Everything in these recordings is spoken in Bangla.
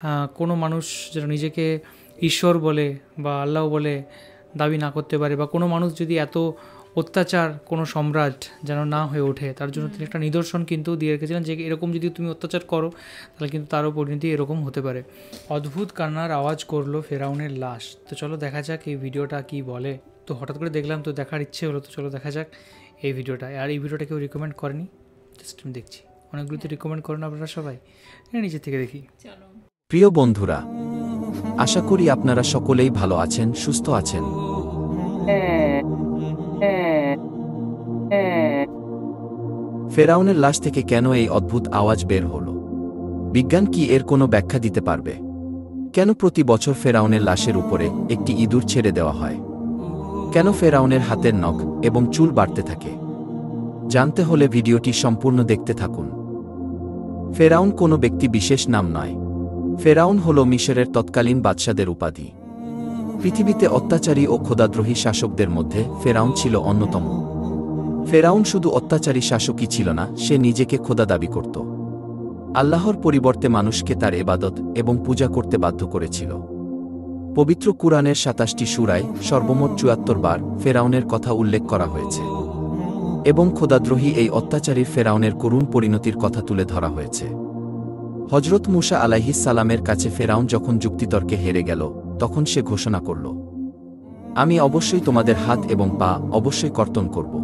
কোনো মানুষ যেন নিজেকে ঈশ্বর বলে বা আল্লাহ বলে দাবি না করতে পারে, বা কোনো মানুষ যদি এত অত্যাচার কোনো সম্রাট যেন না হয়ে ওঠে, তার জন্য তিনি একটা নিদর্শন কিন্তু দিয়ে রেখেছিলেন যে এরকম যদি তুমি অত্যাচার করো তাহলে কিন্তু তারও পরিণতি এরকম হতে পারে। অদ্ভুত কান্নার আওয়াজ করলো ফেরাউনের লাশ। তো চলো দেখা যাক এই ভিডিওটা কি বলে। তো হঠাৎ করে দেখলাম, তো দেখার ইচ্ছে হলো, তো চলো দেখা যাক এই ভিডিওটা। আর এই ভিডিওটা কেউ রিকমেন্ড করেনি, জাস্ট আমি দেখছি। অনেকগুলো তো রিকমেন্ড করেন আপনারা সবাই, নিচে থেকে দেখি। প্রিয় বন্ধুরা, আশা করি আপনারা সকলেই ভালো আছেন, সুস্থ আছেন। ফেরাউনের লাশ থেকে কেন এই অদ্ভুত আওয়াজ বের হলো? বিজ্ঞান কি এর কোনো ব্যাখ্যা দিতে পারবে? কেন প্রতি বছর ফেরাউনের লাশের উপরে একটি ইঁদুর ছেড়ে দেওয়া হয়? কেন ফেরাউনের হাতের নখ এবং চুল বাড়তে থাকে? জানতে হলে ভিডিওটি সম্পূর্ণ দেখতে থাকুন। ফেরাউন কোনো ব্যক্তি বিশেষ নাম নয়। ফেরাউন হল মিশরের তৎকালীন বাদশাদের উপাধি। পৃথিবীতে অত্যাচারী ও খোদাদ্রোহী শাসকদের মধ্যে ফেরাউন ছিল অন্যতম। ফেরাউন শুধু অত্যাচারী শাসকই ছিল না, সে নিজেকে খোদা দাবি করত। আল্লাহর পরিবর্তে মানুষকে তার ইবাদত এবং পূজা করতে বাধ্য করেছিল। পবিত্র কুরআনের ২৭টি সূরায় সর্বমোট ৭৪ বার ফেরাউনের কথা উল্লেখ করা হয়েছে এবং খোদাদ্রোহী এই অত্যাচারী ফেরাউনের করুণ পরিণতির কথা তুলে ধরা হয়েছে। হজরত মূসা আলাইহিস সালামের কাছে ফেরাউন যখন যুক্তিতর্কে হেরে গেল, তখন সে ঘোষণা করল, আমি অবশ্যই তোমাদের হাত এবং পা অবশ্যই কর্তন করব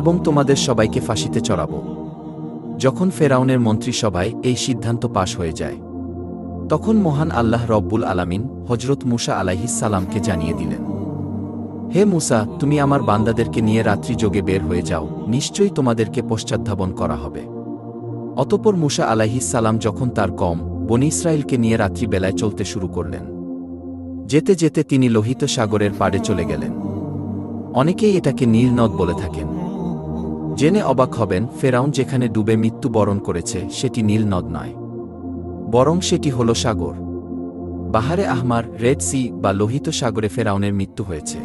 এবং তোমাদের সবাইকে ফাঁসিতে চড়াব। যখন ফেরাউনের মন্ত্রিসভায় এই সিদ্ধান্ত পাশ হয়ে যায়, তখন মহান আল্লাহ রব্বুল আলামিন হজরত মূসা আলাইহিস সালামকে জানিয়ে দিলেন, হে মূসা, তুমি আমার বান্দাদেরকে নিয়ে রাত্রি যোগে বের হয়ে যাও, নিশ্চয়ই তোমাদেরকে পশ্চাদ্ধাবন করা হবে। অতঃপর মূসা আলাইহিস সালাম যখন তার কওম বনী ইসরাইলকে নিয়ে রাত্রিবেলায় চলতে শুরু করলেন, যেতে যেতে তিনি লোহিত সাগরের পাড়ে চলে গেলেন। অনেকেই এটাকে নীল নদ বলে থাকেন। জেনে অবাক হবেন, ফেরাউন যেখানে ডুবে মৃত্যুবরণ করেছে সেটি নীল নদ নয়, বরং সেটি হল সাগর। বাহারে আহমার, রেড সি বা লোহিত সাগরে ফেরাউনের মৃত্যু হয়েছে।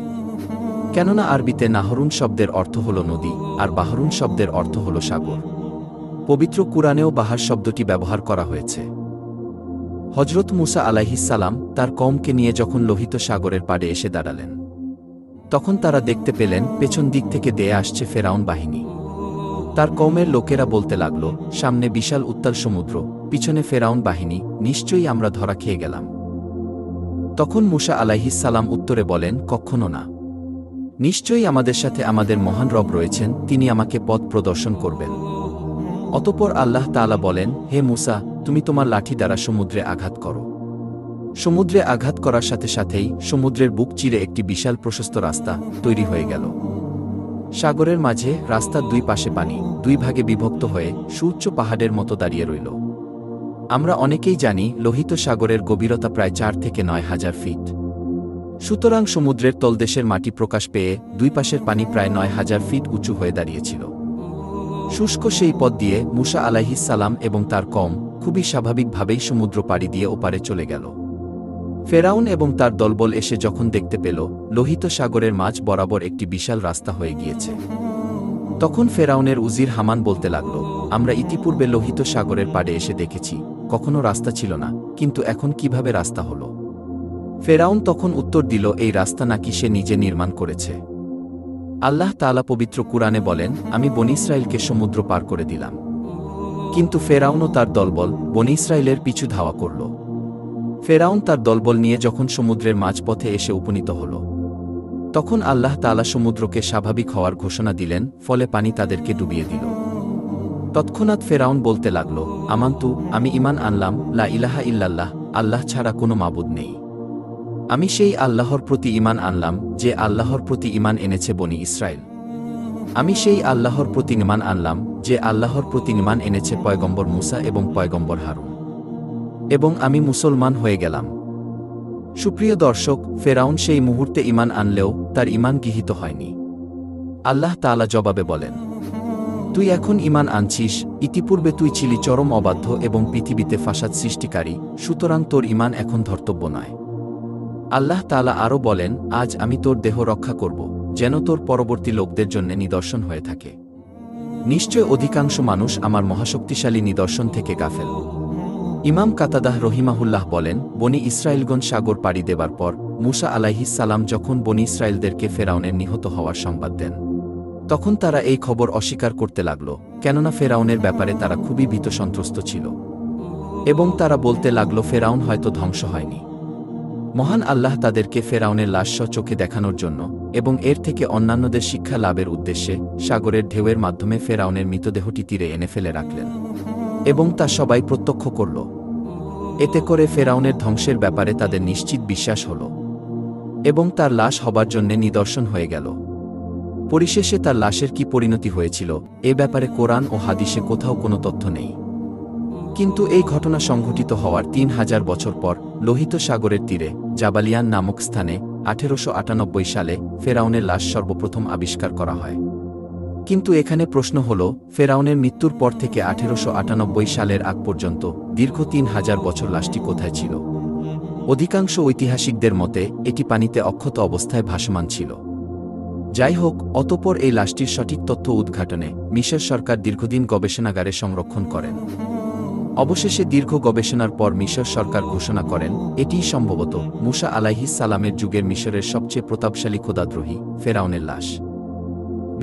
কেননা আরবিতে নাহরুন শব্দের অর্থ হল নদী, আর বাহরুন শব্দের অর্থ হল সাগর। পবিত্র কুরআনেও বাহার শব্দটি ব্যবহার করা হয়েছে। হজরত মূসা আলাইহিস সালাম তার কওমকে নিয়ে যখন লোহিত সাগরের পাড়ে এসে দাঁড়ালেন, তখন তারা দেখতে পেলেন পেছন দিক থেকে দেয়ে আসছে ফেরাউন বাহিনী। তার কওমের লোকেরা বলতে লাগল, সামনে বিশাল উত্তাল সমুদ্র, পিছনে ফেরাউন বাহিনী, নিশ্চয়ই আমরা ধরা খেয়ে গেলাম। তখন মূসা আলাইহিস সালাম উত্তরে বলেন, কখনো না। নিশ্চয়ই আমাদের সাথে আমাদের মহান রব রয়েছেন, তিনি আমাকে পথ প্রদর্শন করবেন। অতঃপর আল্লাহ তাআলা বলেন, হে মূসা, তুমি তোমার লাঠি দ্বারা সমুদ্রে আঘাত করো। সমুদ্রে আঘাত করার সাথে সাথেই সমুদ্রের বুক চিরে একটি বিশাল প্রশস্ত রাস্তা তৈরি হয়ে গেল। সাগরের মাঝে রাস্তার দুই পাশে পানি দুই ভাগে বিভক্ত হয়ে সুউচ্চ পাহাড়ের মতো দাঁড়িয়ে রইল। আমরা অনেকেই জানি লোহিত সাগরের গভীরতা প্রায় ৪ থেকে ৯,০০০ ফিট। সুতরাং সমুদ্রের তলদেশের মাটি প্রকাশ পেয়ে দুই পাশের পানি প্রায় ৯,০০০ ফিট উঁচু হয়ে দাঁড়িয়েছিল। শুষ্ক সেই পথ দিয়ে মূসা আলাইহিস সালাম এবং তার কওম খুবই স্বাভাবিকভাবেই সমুদ্র পাড়ি দিয়ে ওপারে চলে গেল। ফেরাউন এবং তার দলবল এসে যখন দেখতে পেল লোহিত সাগরের মাঝ বরাবর একটি বিশাল রাস্তা হয়ে গিয়েছে, তখন ফেরাউনের উজির হামান বলতে লাগল, আমরা ইতিপূর্বে লোহিত সাগরের পাড়ে এসে দেখেছি, কখনো রাস্তা ছিল না, কিন্তু এখন কিভাবে রাস্তা হলো? ফেরাউন তখন উত্তর দিল, এই রাস্তা নাকি সে নিজে নির্মাণ করেছে। আল্লাহ তাআলা পবিত্র কুরআনে বলেন, আমি বনী ইসরাইলকে সমুদ্র পার করে দিলাম। কিন্তু ফেরাউন ও তার দলবল বনী ইসরাইলের পিছু ধাওয়া করল। ফেরাউন তার দলবল নিয়ে যখন সমুদ্রের মাঝপথে এসে উপনীত হল, তখন আল্লাহ তাআলা সমুদ্রকে স্বাভাবিক হওয়ার ঘোষণা দিলেন, ফলে পানি তাদেরকে ডুবিয়ে দিল। তৎক্ষণাৎ ফেরাউন বলতে লাগল, আমান্তু, আমি ঈমান আনলাম, লা ইলাহা ইল্লাল্লাহ, আল্লাহ ছাড়া কোনো মাবুদ নেই। আমি সেই আল্লাহর প্রতি ঈমান আনলাম যে আল্লাহর প্রতি ঈমান এনেছে বনী ইসরাইল। আমি সেই আল্লাহর প্রতি ঈমান আনলাম যে আল্লাহর প্রতি ঈমান এনেছে পয়গম্বর মূসা এবং পয়গম্বর হারুন, এবং আমি মুসলমান হয়ে গেলাম। সুপ্রিয় দর্শক, ফেরাউন সেই মুহূর্তে ঈমান আনলেও তার ঈমান গৃহীত হয়নি। আল্লাহ তাআলা জবাবে বলেন, তুই এখন ঈমান আনছিস, ইতিপূর্বে তুই ছিলি চরম অবাধ্য এবং পৃথিবীতে ফাসাদ সৃষ্টিকারী, সুতরাং তোর ঈমান এখন ধর্তব্য নয়। আল্লাহ তাআলা আরও বলেন, আজ আমি তোর দেহ রক্ষা করব, যেন তোর পরবর্তী লোকদের জন্য নিদর্শন হয়ে থাকে। নিশ্চয় অধিকাংশ মানুষ আমার মহাশক্তিশালী নিদর্শন থেকে গাফেল। ইমাম কাতাদাহ রহিমাহুল্লাহ বলেন, বনি ইসরায়েলগণ সাগর পাড়ি দেবার পর মুসা আলাইহিস সালাম যখন বনি ইসরায়েলদেরকে ফেরাউনের নিহত হওয়ার সংবাদ দেন, তখন তারা এই খবর অস্বীকার করতে লাগল, কেননা ফেরাউনের ব্যাপারে তারা খুবই ভীত সন্ত্রস্ত ছিল এবং তারা বলতে লাগল ফেরাউন হয়তো ধ্বংস হয়নি। মহান আল্লাহ তাদেরকে ফেরাউনের লাশ চোখে দেখানোর জন্য এবং এর থেকে অন্যান্যদের শিক্ষা লাভের উদ্দেশ্যে সাগরের ঢেউয়ের মাধ্যমে ফেরাউনের মৃতদেহটি তীরে এনে ফেলে রাখলেন এবং তা সবাই প্রত্যক্ষ করল। এতে করে ফেরাউনের ধ্বংসের ব্যাপারে তাদের নিশ্চিত বিশ্বাস হল এবং তার লাশ হবার জন্য নিদর্শন হয়ে গেল। পরিশেষে তার লাশের কি পরিণতি হয়েছিল এ ব্যাপারে কোরআন ও হাদিসে কোথাও কোনো তথ্য নেই। কিন্তু এই ঘটনা সংঘটিত হওয়ার ৩,০০০ বছর পর লোহিত সাগরের তীরে জাবালিয়ান নামক স্থানে ১৮৯৮ সালে ফেরাউনের লাশ সর্বপ্রথম আবিষ্কার করা হয়। কিন্তু এখানে প্রশ্ন হল, ফেরাউনের মৃত্যুর পর থেকে ১৮৯৮ সালের আগ পর্যন্ত দীর্ঘ ৩,০০০ বছর লাশটি কোথায় ছিল? অধিকাংশ ঐতিহাসিকদের মতে এটি পানিতে অক্ষত অবস্থায় ভাসমান ছিল। যাই হোক, অতঃপর এই লাশটির সঠিক তথ্য উদ্ঘাটনে মিশর সরকার দীর্ঘদিন গবেষণাগারে সংরক্ষণ করেন। অবশেষে দীর্ঘ গবেষণার পর মিশর সরকার ঘোষণা করেন এটিই সম্ভবত মুসা আলাইহিস সালামের যুগের মিশরের সবচেয়ে প্রতাপশালী খোদাদ্রোহী ফেরাউনের লাশ।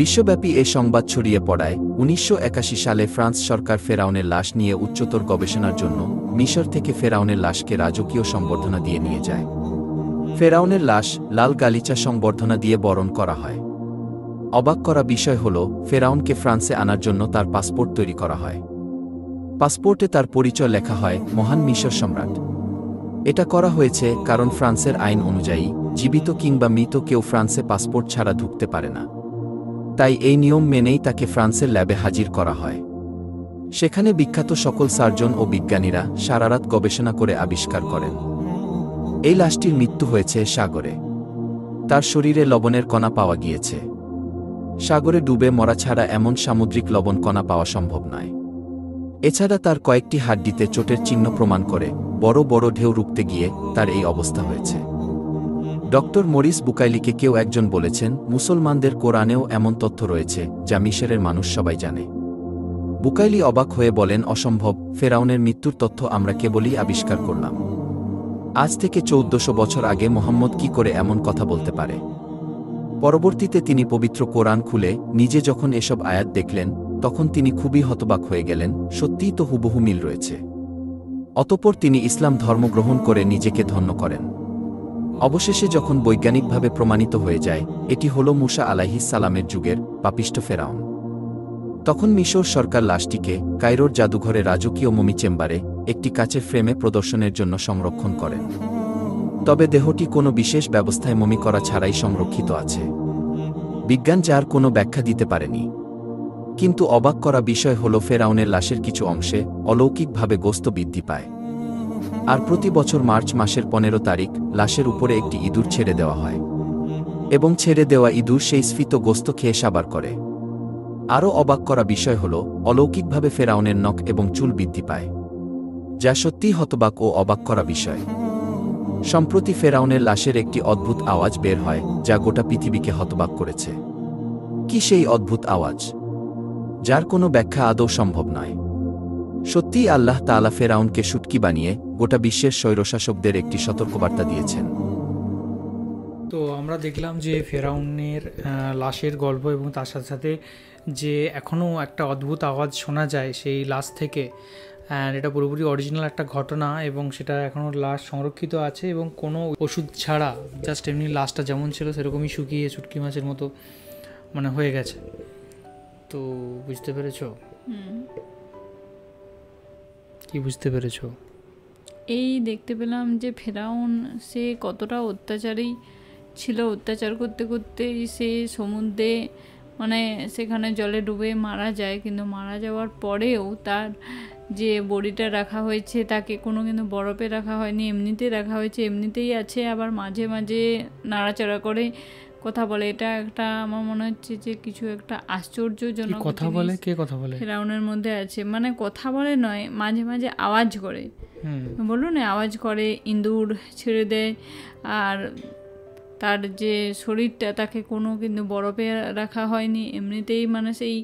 বিশ্বব্যাপী এ সংবাদ ছড়িয়ে পড়ায় ১৯৮১ সালে ফ্রান্স সরকার ফেরাউনের লাশ নিয়ে উচ্চতর গবেষণার জন্য মিশর থেকে ফেরাউনের লাশকে রাজকীয় সংবর্ধনা দিয়ে নিয়ে যায়। ফেরাউনের লাশ লাল গালিচা সংবর্ধনা দিয়ে বরণ করা হয়। অবাক করা বিষয় হল, ফেরাউনকে ফ্রান্সে আনার জন্য তার পাসপোর্ট তৈরি করা হয়। পাসপোর্টে তার পরিচয় লেখা হয় মহান মিশর সম্রাট। এটা করা হয়েছে কারণ ফ্রান্সের আইন অনুযায়ী জীবিত কিংবা মৃত কেউ ফ্রান্সে পাসপোর্ট ছাড়া ঢুকতে পারে না। তাই এই নিয়ম মেনেই তাকে ফ্রান্সের ল্যাবে হাজির করা হয়। সেখানে বিখ্যাত সকল সার্জন ও বিজ্ঞানীরা সারারাত গবেষণা করে আবিষ্কার করেন এই লাশটির মৃত্যু হয়েছে সাগরে। তার শরীরে লবণের কণা পাওয়া গিয়েছে। সাগরে ডুবে মরা ছাড়া এমন সামুদ্রিক লবণ কণা পাওয়া সম্ভব নয়। এছাড়া তার কয়েকটি হাড্ডিতে চোটের চিহ্ন প্রমাণ করে বড় বড় ঢেউ রুখতে গিয়ে তার এই অবস্থা হয়েছে। ডক্টর মরিস বুকাইলিকে কেউ একজন বলেছেন, মুসলমানদের কোরআনেও এমন তথ্য রয়েছে যা মিশরের মানুষ সবাই জানে। বুকাইলি অবাক হয়ে বলেন, অসম্ভব, ফেরাউনের মৃত্যুর তথ্য আমরা কেবলই আবিষ্কার করলাম। আজ থেকে ১৪০০ বছর আগে মোহাম্মদ কি করে এমন কথা বলতে পারে? পরবর্তীতে তিনি পবিত্র কোরআন খুলে নিজে যখন এসব আয়াত দেখলেন তখন তিনি খুবই হতবাক হয়ে গেলেন, সত্যিই তো হুবহু মিল রয়েছে। অতঃপর তিনি ইসলাম ধর্ম গ্রহণ করে নিজেকে ধন্য করেন। অবশেষে যখন বৈজ্ঞানিকভাবে প্রমাণিত হয়ে যায় এটি হল মুসা আলাইহিস সালামের যুগের পাপিষ্ঠ ফেরাউন, তখন মিশর সরকার লাশটিকে কায়রোর জাদুঘরে রাজকীয় মমি চেম্বারে একটি কাচের ফ্রেমে প্রদর্শনের জন্য সংরক্ষণ করেন। তবে দেহটি কোনো বিশেষ ব্যবস্থায় মমি করা ছাড়াই সংরক্ষিত আছে। বিজ্ঞান যার কোনো ব্যাখ্যা দিতে পারেনি। কিন্তু অবাক করা বিষয় হল, ফেরাউনের লাশের কিছু অংশে অলৌকিকভাবে গোস্ত বৃদ্ধি পায়। আর প্রতি বছর মার্চ মাসের ১৫ তারিখ লাশের উপরে একটি ইঁদুর ছেড়ে দেওয়া হয় এবং ছেড়ে দেওয়া ইঁদুর সেই স্ফীত গোস্ত খেয়ে সাবার করে। আরও অবাক করা বিষয় হল, অলৌকিকভাবে ফেরাউনের নখ এবং চুল বৃদ্ধি পায়, যা সত্যিই হতবাক ও অবাক করা বিষয়। সম্প্রতি ফেরাউনের লাশের একটি অদ্ভুত আওয়াজ বের হয় যা গোটা পৃথিবীকে হতবাক করেছে। কি সেই অদ্ভুত আওয়াজ, যার কোনো ব্যাখ্যা আদৌ সম্ভব নয়? সত্যিই আল্লাহ তাআলা ফেরাউনকে শুটকি বানিয়ে গোটা বিশ্বের স্বৈরশাসকদের একটি সতর্কবার্তা দিয়েছেন। তো আমরা দেখলাম যে ফেরাউনের লাশের গল্প এবং তার সাথে সাথে যে এখনও একটা অদ্ভুত আওয়াজ শোনা যায় সেই লাশ থেকে, অ্যান্ড এটা পুরোপুরি অরিজিনাল একটা ঘটনা এবং সেটা এখনও লাশ সংরক্ষিত আছে এবং কোনো ওষুধ ছাড়া জাস্ট এমনি লাশটা যেমন ছিল সেরকমই শুকিয়ে শুটকি মাছের মতো মানে হয়ে গেছে। তো বুঝতে পেরেছো? কি বুঝতে পেরেছো? এই দেখতে পেলাম যে ফেরাউন সে কতটা অত্যাচারী ছিল। অত্যাচার করতে করতে সে সমুদ্রে মানে সেখানে জলে ডুবে মারা যায়, কিন্তু মারা যাওয়ার পরেও তার যে বডিটা রাখা হয়েছে তাকে কোনো কিন্তু বরফে রাখা হয়নি, এমনিতেই রাখা হয়েছে, এমনিতেই আছে। আবার মাঝে মাঝে নাড়াচাড়া করে কথা বলে। এটা একটা আমার মনে হচ্ছে যে কিছু একটা আশ্চর্যজনক কথা বলে। কে কথা বলে? ফেরাউনের মধ্যে আছে, মানে কথা বলে নয়, মাঝে মাঝে আওয়াজ করে, বললো না আওয়াজ করে, ইঁদুর ছেড়ে দেয়। আর তার যে শরীরটা তাকে কোনো কিন্তু বরফে রাখা হয়নি, এমনিতেই মানে সেই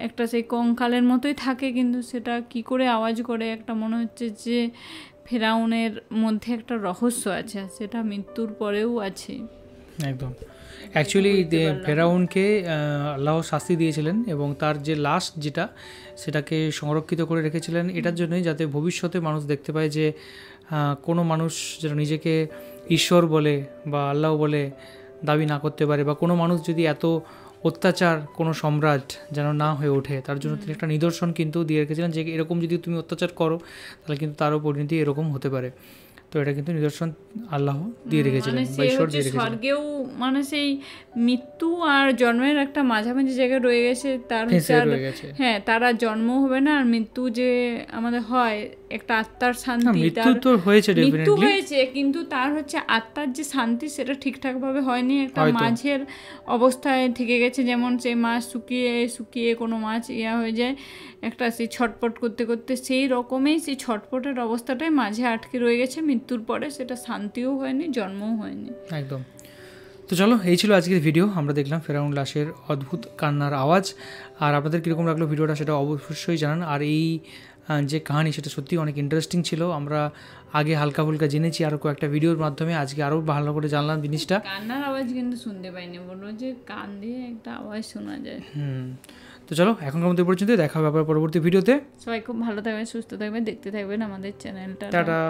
একটা সেই কঙ্কালের মতোই থাকে, কিন্তু সেটা কি করে আওয়াজ করে একটা মনে হচ্ছে যে ফেরাউনের মধ্যে একটা রহস্য আছে, সেটা মৃত্যুর পরেও আছে। একদম। অ্যাকচুয়ালি ফেরাউনকে আল্লাহ শাস্তি দিয়েছিলেন এবং তার যে লাশ যেটা সেটাকে সংরক্ষিত করে রেখেছিলেন এটার জন্যই, যাতে ভবিষ্যতে মানুষ দেখতে পায় যে কোনো মানুষ যেন নিজেকে ঈশ্বর বলে বা আল্লাহ বলে দাবি না করতে পারে, বা কোনো মানুষ যদি এত অত্যাচার কোনো সম্রাট যেন না হয়ে ওঠে, তার জন্য তিনি একটা নিদর্শন কিন্তু দিয়ে রেখেছিলেন যে এরকম যদি তুমি অত্যাচার করো তাহলে কিন্তু তারও পরিণতি এরকম হতে পারে। তো এটা কিন্তু নিদর্শন আল্লাহ দিয়ে রেখেছিলেন বা ঈশ্বর দিয়ে রেখেছিলেন। স্বর্গেও মানে সেই মৃত্যু আর জন্মের একটা মাঝামাঝি জায়গায় রয়ে গেছে, তার হ্যাঁ তারা জন্ম হবে না আর মৃত্যু যে আমাদের হয় একটা আত্মার শান্তি, মৃত্যু তো হয়েছে, মৃত্যু হয়েছে কিন্তু তার হচ্ছে আত্মার যে শান্তি সেটা ঠিকঠাক ভাবে হয়নি, একটা মাঝের অবস্থায় থেকে গেছে। যেমন সেই মাছ শুকিয়ে শুকিয়ে কোনো মাছ হয়ে যায়, একটা সেই ছটপট করতে করতে সেই রকমই সেই ছটপটের অবস্থাটাই মাঝে আটকে রয়ে গেছে মৃত্যুর পরে, সেটা শান্তিও হয়নি জন্মও হয়নি। একদম। তো চলো, এই ছিল আজকের ভিডিও। আমরা দেখলাম ফেরাউন লাশের অদ্ভুত কান্নার আওয়াজ। আর আপনাদের কীরকম লাগলো ভিডিওটা সেটা অবশ্যই জানান। আর এই যে কাহিনী সেটা সত্যি অনেক ইন্টারেস্টিং ছিল। আমরা আগে হালকা ফুলকা জেনেছি আরও কয়েকটা ভিডিওর মাধ্যমে, আজকে আরও ভালো করে জানলাম জিনিসটা। কান্নার আওয়াজ কিন্তু শুনতে পাইনি, বলবো যে কান দিয়ে একটা আওয়াজ শোনা যায়। তো চলো, এখনকার মধ্যে পর্যন্ত দেখা হবে আবার পরবর্তী ভিডিওতে। সবাই খুব ভালো থাকবেন, সুস্থ থাকবেন, দেখতে থাকবেন আমাদের চ্যানেলটা। টাটা।